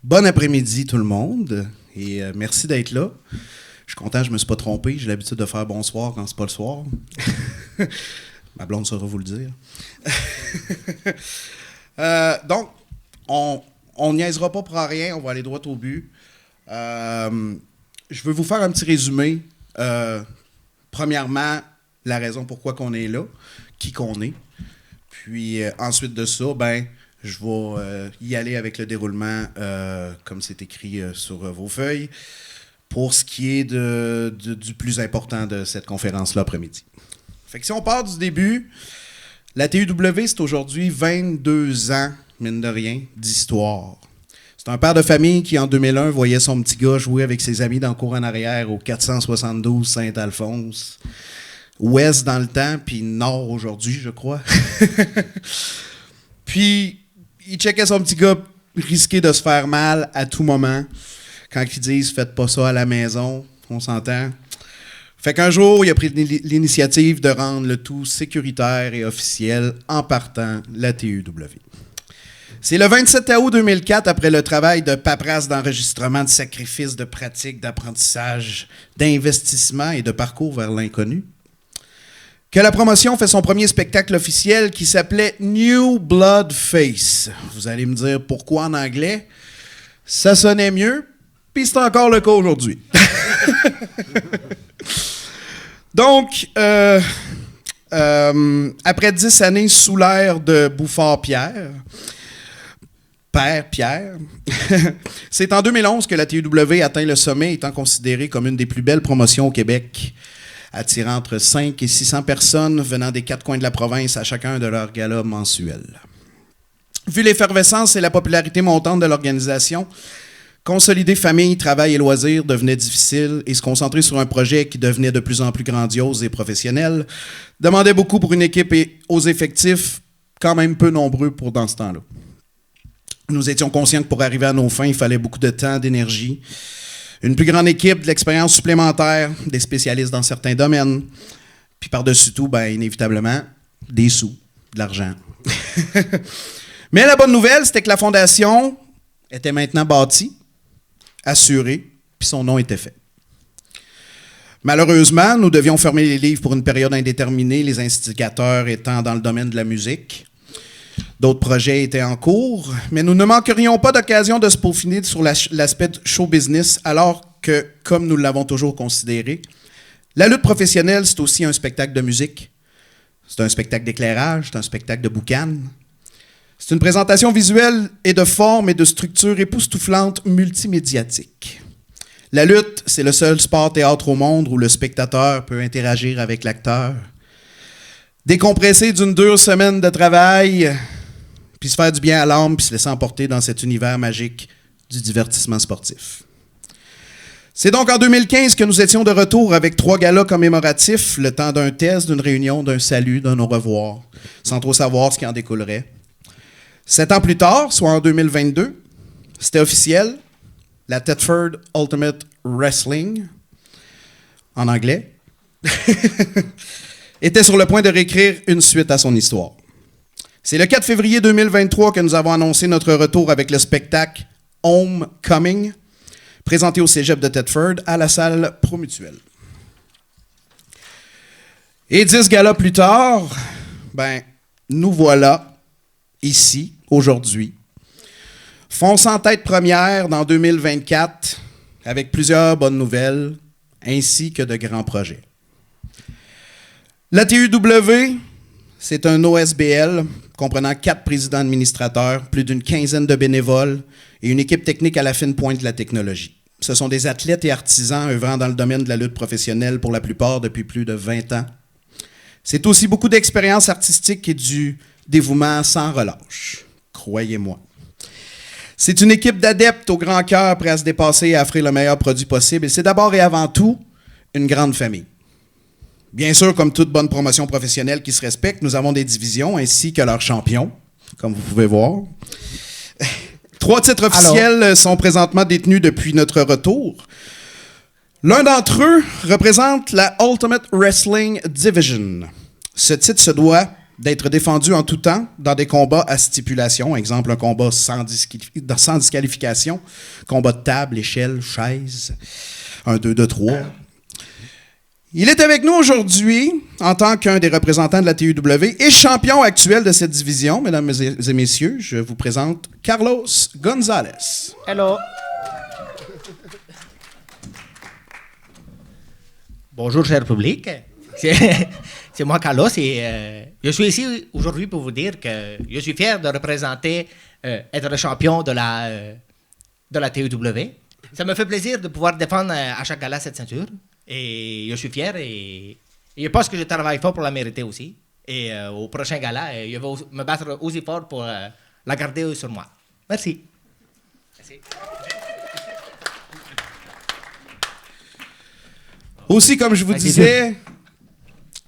Bon après-midi tout le monde et merci d'être là. Je suis content, je me suis pas trompé. J'ai l'habitude de faire bonsoir quand c'est pas le soir. Ma blonde saura vous le dire. Donc, on niaisera pas pour rien, on va aller droit au but. Je veux vous faire un petit résumé. Premièrement, la raison pourquoi qu'on est là, qui qu'on est. Puis ensuite de ça, je vais y aller avec le déroulement comme c'est écrit sur vos feuilles pour ce qui est du plus important de cette conférence-là après-midi. Fait que si on part du début, la TUW, c'est aujourd'hui 22 ans, mine de rien, d'histoire. C'est un père de famille qui, en 2001, voyait son petit gars jouer avec ses amis dans le cour en arrière au 472 Saint-Alphonse. Ouest dans le temps, puis nord aujourd'hui, je crois. Puis, il checkait son petit gars risquer de se faire mal à tout moment. Quand ils disent « faites pas ça à la maison », on s'entend. Fait qu'un jour, il a pris l'initiative de rendre le tout sécuritaire et officiel en partant la TUW. C'est le 27 août 2004, après le travail de paperasse, d'enregistrement, de sacrifice, de pratique, d'apprentissage, d'investissement et de parcours vers l'inconnu, que la promotion fait son premier spectacle officiel qui s'appelait New Blood Face. Vous allez me dire pourquoi en anglais. Ça sonnait mieux, puis c'est encore le cas aujourd'hui. Donc, après 10 années sous l'ère de Bouffard-Pierre, Père Pierre, c'est en 2011 que la TUW atteint le sommet, étant considérée comme une des plus belles promotions au Québec, attirant entre 5 et 600 personnes venant des 4 coins de la province à chacun de leurs galas mensuels. Vu l'effervescence et la popularité montante de l'organisation, consolider famille, travail et loisirs devenait difficile et se concentrer sur un projet qui devenait de plus en plus grandiose et professionnel demandait beaucoup pour une équipe et aux effectifs quand même peu nombreux pour dans ce temps-là. Nous étions conscients que pour arriver à nos fins, il fallait beaucoup de temps, d'énergie, une plus grande équipe, de l'expérience supplémentaire, des spécialistes dans certains domaines, puis par-dessus tout, inévitablement, des sous, de l'argent. Mais la bonne nouvelle, c'était que la fondation était maintenant bâtie, assurée, puis son nom était fait. Malheureusement, nous devions fermer les livres pour une période indéterminée, les instigateurs étant dans le domaine de la musique. D'autres projets étaient en cours, mais nous ne manquerions pas d'occasion de se peaufiner sur l'aspect show business, alors que, comme nous l'avons toujours considéré, la lutte professionnelle, c'est aussi un spectacle de musique, c'est un spectacle d'éclairage, c'est un spectacle de boucan. C'est une présentation visuelle et de forme et de structure époustouflante multimédiatique. La lutte, c'est le seul sport-théâtre au monde où le spectateur peut interagir avec l'acteur, décompresser d'une dure semaine de travail, puis se faire du bien à l'âme, puis se laisser emporter dans cet univers magique du divertissement sportif. C'est donc en 2015 que nous étions de retour avec 3 galas commémoratifs, le temps d'un test, d'une réunion, d'un salut, d'un au revoir, sans trop savoir ce qui en découlerait. 7 ans plus tard, soit en 2022, c'était officiel, la Thetford Ultimate Wrestling, en anglais, était sur le point de réécrire une suite à son histoire. C'est le 4 février 2023 que nous avons annoncé notre retour avec le spectacle Homecoming, présenté au Cégep de Thetford à la salle Promutuelle. Et 10 galas plus tard, nous voilà ici, aujourd'hui, fonçant tête première dans 2024 avec plusieurs bonnes nouvelles ainsi que de grands projets. La TUW, c'est un OSBL comprenant 4 présidents administrateurs, plus d'une quinzaine de bénévoles et une équipe technique à la fine pointe de la technologie. Ce sont des athlètes et artisans œuvrant dans le domaine de la lutte professionnelle pour la plupart depuis plus de 20 ans. C'est aussi beaucoup d'expérience artistique et du dévouement sans relâche, croyez-moi. C'est une équipe d'adeptes au grand cœur prêts à se dépasser et à offrir le meilleur produit possible. Et c'est d'abord et avant tout une grande famille. Bien sûr, comme toute bonne promotion professionnelle qui se respecte, nous avons des divisions ainsi que leurs champions, comme vous pouvez voir. 3 titres officiels sont présentement détenus depuis notre retour. L'un d'entre eux représente la Ultimate Wrestling Division. Ce titre se doit d'être défendu en tout temps dans des combats à stipulation. Exemple, un combat sans disqualification, combat de table, échelle, chaise, 1, 2, 2, 3. Il est avec nous aujourd'hui en tant qu'un des représentants de la TEW et champion actuel de cette division. Mesdames et messieurs, je vous présente Carlos Gonzalez. Hello. Bonjour, cher public. C'est moi, Carlos, et je suis ici aujourd'hui pour vous dire que je suis fier de représenter, être le champion de la TEW. Ça me fait plaisir de pouvoir défendre à chaque gala cette ceinture. Et je suis fier et je pense que je travaille fort pour la mériter aussi. Et au prochain gala, je vais me battre aussi fort pour la garder sur moi. Merci. Merci. Aussi, comme je vous disais,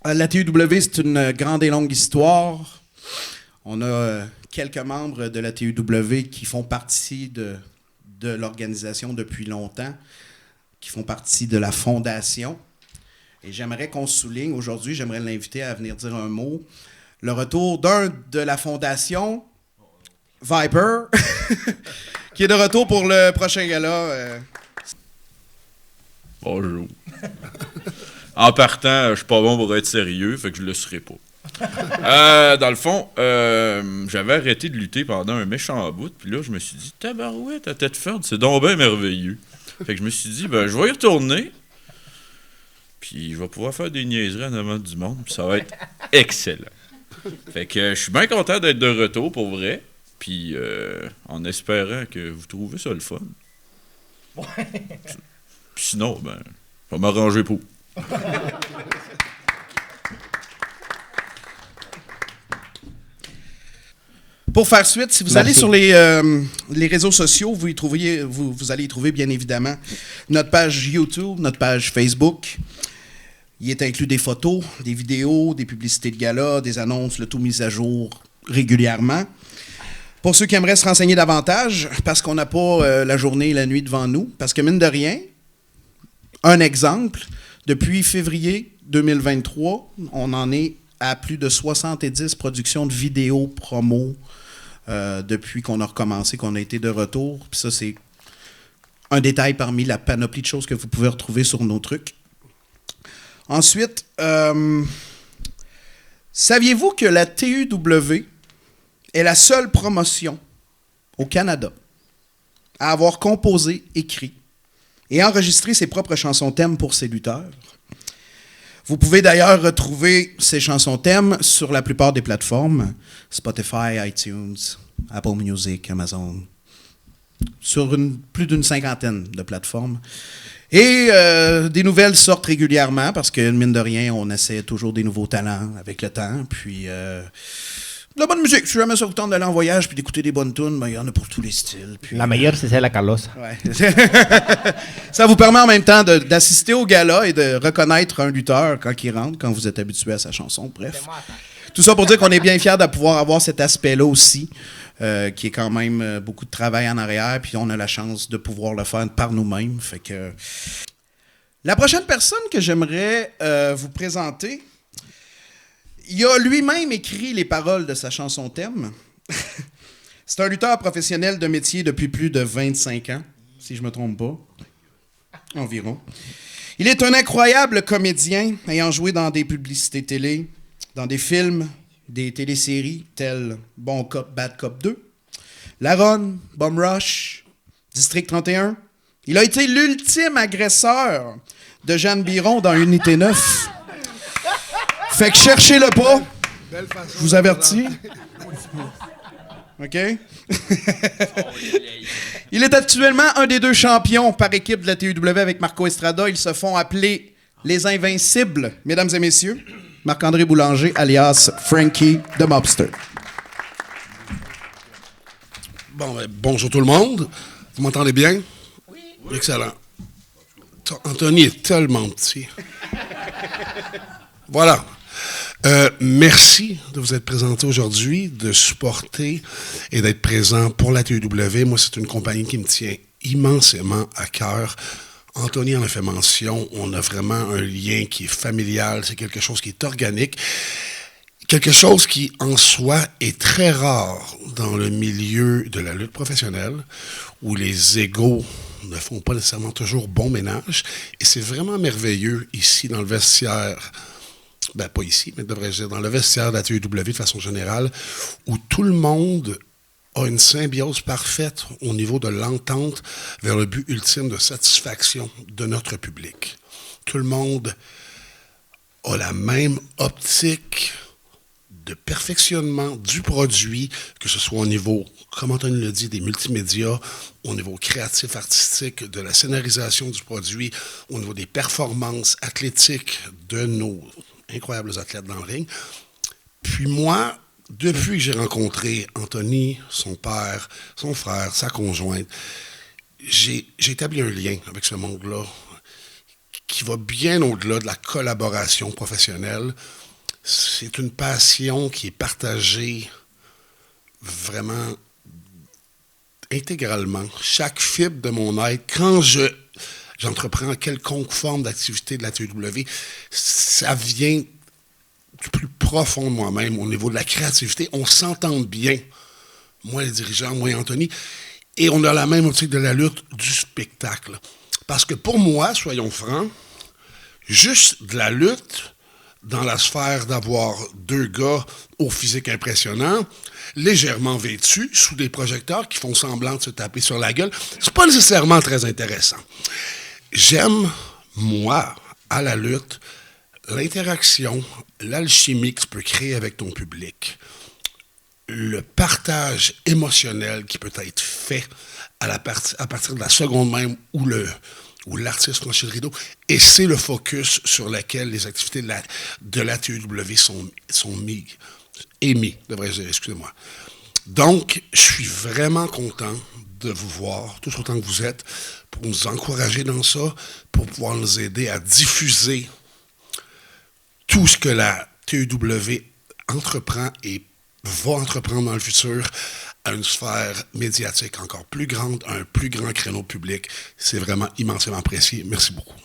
la TEW, c'est une grande et longue histoire. On a quelques membres de la TEW qui font partie de l'organisation depuis longtemps, qui font partie de la fondation. Et j'aimerais qu'on souligne aujourd'hui, j'aimerais l'inviter à venir dire un mot, le retour d'un de la fondation, Viper, qui est de retour pour le prochain gala. Bonjour. En partant, je suis pas bon pour être sérieux, fait que je le serai pas. Dans le fond, j'avais arrêté de lutter pendant un méchant bout, puis là, je me suis dit, tabarouette, ta tête forte, c'est donc bien merveilleux. Fait que je me suis dit, ben, je vais y retourner, puis je vais pouvoir faire des niaiseries en avant du monde, puis ça va être excellent. Fait que je suis bien content d'être de retour, pour vrai, puis en espérant que vous trouvez ça le fun. Puis sinon, ben, je vais m'arranger pour. Pour faire suite, si vous allez sur les réseaux sociaux, vous allez y trouver bien évidemment notre page YouTube, notre page Facebook. Il est inclus des photos, des vidéos, des publicités de gala, des annonces, le tout mis à jour régulièrement. Pour ceux qui aimeraient se renseigner davantage, parce qu'on n'a pas la journée et la nuit devant nous, parce que mine de rien, un exemple, depuis février 2023, on en est à plus de 70 productions de vidéos promo depuis qu'on a recommencé, qu'on a été de retour. Puis ça, c'est un détail parmi la panoplie de choses que vous pouvez retrouver sur nos trucs. Ensuite, saviez-vous que la TEW est la seule promotion au Canada à avoir composé, écrit et enregistré ses propres chansons thèmes pour ses lutteurs? Vous pouvez d'ailleurs retrouver ces chansons thèmes sur la plupart des plateformes, Spotify, iTunes, Apple Music, Amazon, sur plus d'une cinquantaine de plateformes. Et des nouvelles sortent régulièrement parce que, mine de rien, on essaie toujours des nouveaux talents avec le temps. Puis, de la bonne musique. Si jamais ça vous tente d'aller en voyage puis d'écouter des bonnes tunes, ben, il y en a pour tous les styles. Puis, la meilleure, c'est celle à Carlos. Ouais. Ça vous permet en même temps d'assister au gala et de reconnaître un lutteur quand il rentre, quand vous êtes habitué à sa chanson. Bref. Tout ça pour dire qu'on est bien fiers de pouvoir avoir cet aspect-là aussi, qui est quand même beaucoup de travail en arrière, puis on a la chance de pouvoir le faire par nous-mêmes. Fait que la prochaine personne que j'aimerais vous présenter, il a lui-même écrit les paroles de sa chanson thème. C'est un lutteur professionnel de métier depuis plus de 25 ans, si je ne me trompe pas, environ. Il est un incroyable comédien, ayant joué dans des publicités télé, dans des films, des téléséries telles Bon Cop, Bad Cop 2, La Ronde, Bum Rush, District 31. Il a été l'ultime agresseur de Jeanne Biron dans Unité 9. Fait que cherchez-le pas. Je vous avertis. OK? Il est actuellement un des deux champions par équipe de la TEW avec Marco Estrada. Ils se font appeler les Invincibles, mesdames et messieurs. Marc-André Boulanger, alias Frankie the Mobster. Bon, ben, bonjour tout le monde. Vous m'entendez bien? Oui. Excellent. Anthony est tellement petit. Voilà. Merci de vous être présenté aujourd'hui, de supporter et d'être présent pour la TEW. Moi, c'est une compagnie qui me tient immensément à cœur. Anthony en a fait mention. On a vraiment un lien qui est familial. C'est quelque chose qui est organique. quelque chose qui, en soi, est très rare dans le milieu de la lutte professionnelle, où les égos ne font pas nécessairement toujours bon ménage. Et c'est vraiment merveilleux ici, dans le vestiaire, ben pas ici, mais devrais-je dire, dans le vestiaire de la TEW de façon générale, où tout le monde a une symbiose parfaite au niveau de l'entente vers le but ultime de satisfaction de notre public. Tout le monde a la même optique de perfectionnement du produit, que ce soit au niveau, comme Anthony le dit, des multimédias, au niveau créatif, artistique, de la scénarisation du produit, au niveau des performances athlétiques de nos incroyables athlètes dans le ring. Puis moi, depuis que j'ai rencontré Anthony, son père, son frère, sa conjointe, j'ai établi un lien avec ce monde-là qui va bien au-delà de la collaboration professionnelle. C'est une passion qui est partagée vraiment intégralement. Chaque fibre de mon être, quand j'entreprends quelconque forme d'activité de la TEW, ça vient du plus profond de moi-même, au niveau de la créativité. On s'entend bien, moi les dirigeants, moi et Anthony, et on a la même optique de la lutte du spectacle. Parce que pour moi, soyons francs, juste de la lutte dans la sphère d'avoir deux gars au physique impressionnant, légèrement vêtus, sous des projecteurs qui font semblant de se taper sur la gueule, c'est pas nécessairement très intéressant. J'aime, moi, à la lutte, l'interaction, l'alchimie que tu peux créer avec ton public, le partage émotionnel qui peut être fait à partir de la seconde même où l'artiste franchit le rideau, et c'est le focus sur lequel les activités de la TEW sont mis, devrais-je dire, excusez-moi. Donc, je suis vraiment content de vous voir, tous autant que vous êtes, pour nous encourager dans ça, pour pouvoir nous aider à diffuser tout ce que la TEW entreprend et va entreprendre dans le futur à une sphère médiatique encore plus grande, à un plus grand créneau public. C'est vraiment immensément apprécié. Merci beaucoup.